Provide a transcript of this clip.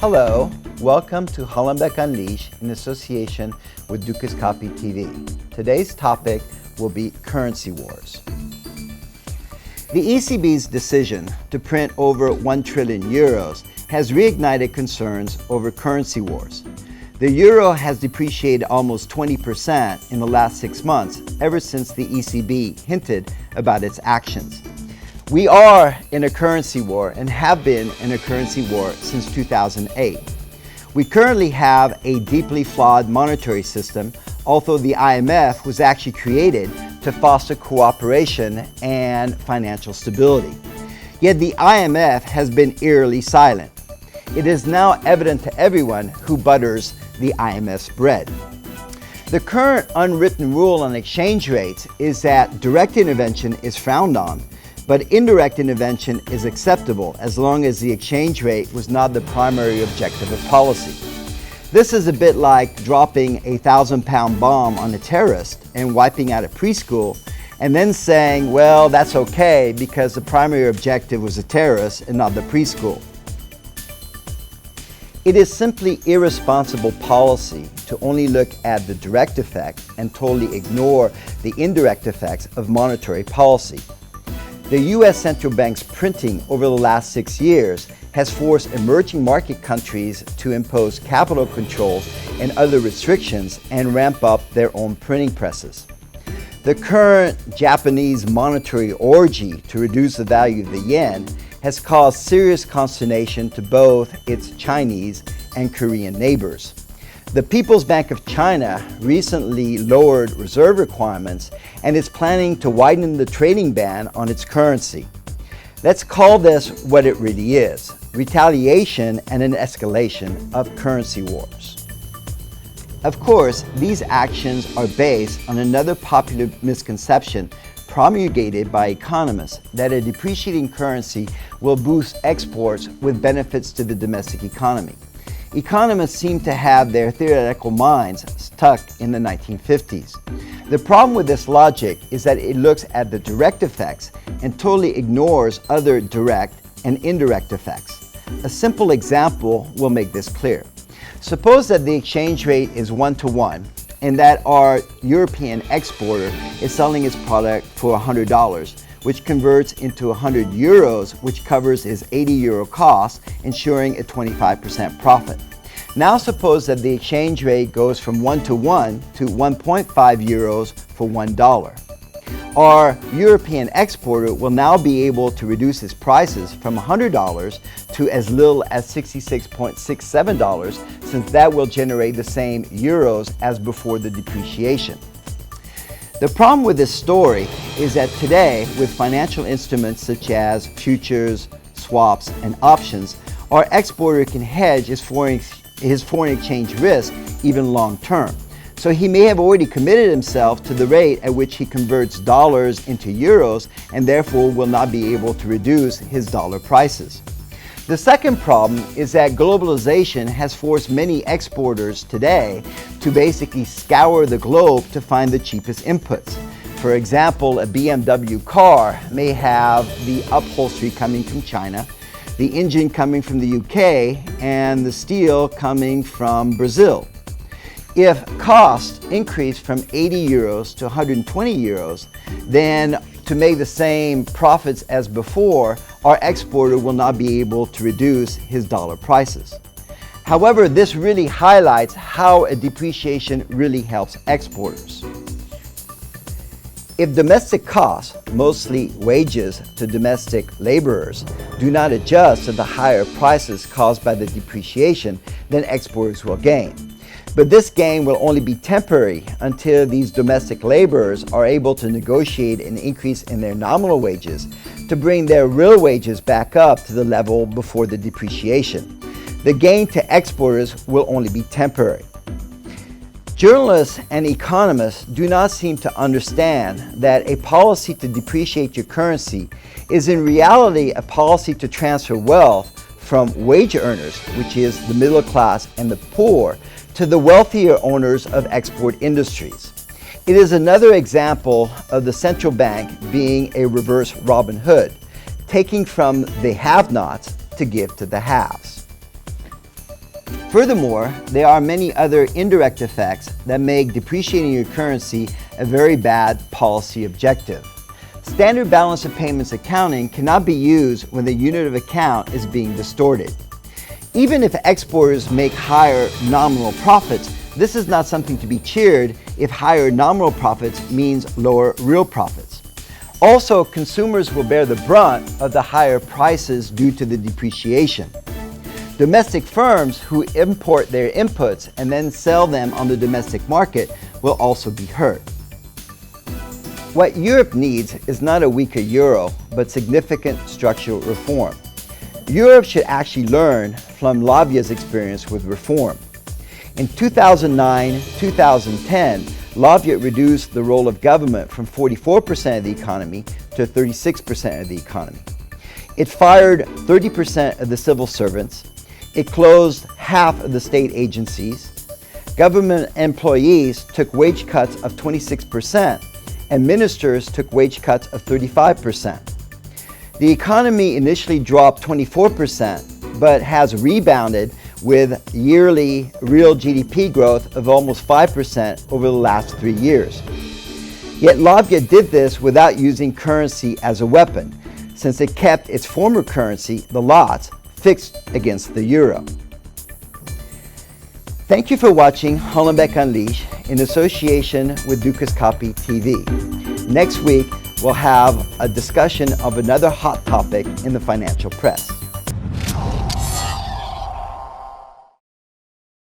Hello, welcome to Hollenbeck Unleashed in association with Dukascopy TV. Today's topic will be currency wars. The ECB's decision to print over 1 trillion euros has reignited concerns over currency wars. The euro has depreciated almost 20% in the last 6 months, ever since the ECB hinted about its actions. We are in a currency war and have been in a currency war since 2008. We currently have a deeply flawed monetary system, although the IMF was actually created to foster cooperation and financial stability. Yet the IMF has been eerily silent. It is now evident to everyone who butters the IMF's bread. The current unwritten rule on exchange rates is that direct intervention is frowned on, but indirect intervention is acceptable as long as the exchange rate was not the primary objective of policy. This is a bit like dropping a 1,000-pound bomb on a terrorist and wiping out a preschool, and then saying, well, that's okay because the primary objective was the terrorist and not the preschool. It is simply irresponsible policy to only look at the direct effect and totally ignore the indirect effects of monetary policy. The U.S. Central Bank's printing over the last 6 years has forced emerging market countries to impose capital controls and other restrictions and ramp up their own printing presses. The current Japanese monetary orgy to reduce the value of the yen has caused serious consternation to both its Chinese and Korean neighbors. The People's Bank of China recently lowered reserve requirements and is planning to widen the trading ban on its currency. Let's call this what it really is: retaliation and an escalation of currency wars. Of course, these actions are based on another popular misconception promulgated by economists that a depreciating currency will boost exports with benefits to the domestic economy. Economists seem to have their theoretical minds stuck in the 1950s. The problem with this logic is that it looks at the direct effects and totally ignores other direct and indirect effects. A simple example will make this clear. Suppose that the exchange rate is 1-to-1 and that our European exporter is selling his product for $100, which converts into 100 euros, which covers his 80 euro cost, ensuring a 25% profit. Now suppose that the exchange rate goes from 1-to-1 to 1.5 euros for $1. Our European exporter will now be able to reduce his prices from $100 to as little as $66.67, since that will generate the same euros as before the depreciation. The problem with this story is that today, with financial instruments such as futures, swaps, and options, our exporter can hedge his foreign exchange risk even long term. So he may have already committed himself to the rate at which he converts dollars into euros and therefore will not be able to reduce his dollar prices. The second problem is that globalization has forced many exporters today to basically scour the globe to find the cheapest inputs. For example, a BMW car may have the upholstery coming from China, the engine coming from the UK, and the steel coming from Brazil. If costs increase from 80 euros to 120 euros, then to make the same profits as before, our exporter will not be able to reduce his dollar prices. However, this really highlights how a depreciation really helps exporters. If domestic costs, mostly wages to domestic laborers, do not adjust to the higher prices caused by the depreciation, then exporters will gain. But this gain will only be temporary until these domestic laborers are able to negotiate an increase in their nominal wages to bring their real wages back up to the level before the depreciation. The gain to exporters will only be temporary. Journalists and economists do not seem to understand that a policy to depreciate your currency is in reality a policy to transfer wealth from wage earners, which is the middle class and the poor, to the wealthier owners of export industries. It is another example of the central bank being a reverse Robin Hood, taking from the have-nots to give to the haves. Furthermore, there are many other indirect effects that make depreciating your currency a very bad policy objective. Standard balance of payments accounting cannot be used when the unit of account is being distorted. Even if exporters make higher nominal profits, this is not something to be cheered if higher nominal profits means lower real profits. Also, consumers will bear the brunt of the higher prices due to the depreciation. Domestic firms who import their inputs and then sell them on the domestic market will also be hurt. What Europe needs is not a weaker euro, but significant structural reform. Europe should actually learn from Latvia's experience with reform. In 2009-2010, Latvia reduced the role of government from 44% of the economy to 36% of the economy. It fired 30% of the civil servants. It closed half of the state agencies. Government employees took wage cuts of 26%, and ministers took wage cuts of 35%. The economy initially dropped 24%, but has rebounded with yearly real GDP growth of almost 5% over the last 3 years. Yet Latvia did this without using currency as a weapon, since it kept its former currency, the lats, fixed against the euro. Thank you for watching Hollenbeck Unleashed in association with Dukascopy TV. Next week, we'll have a discussion of another hot topic in the financial press.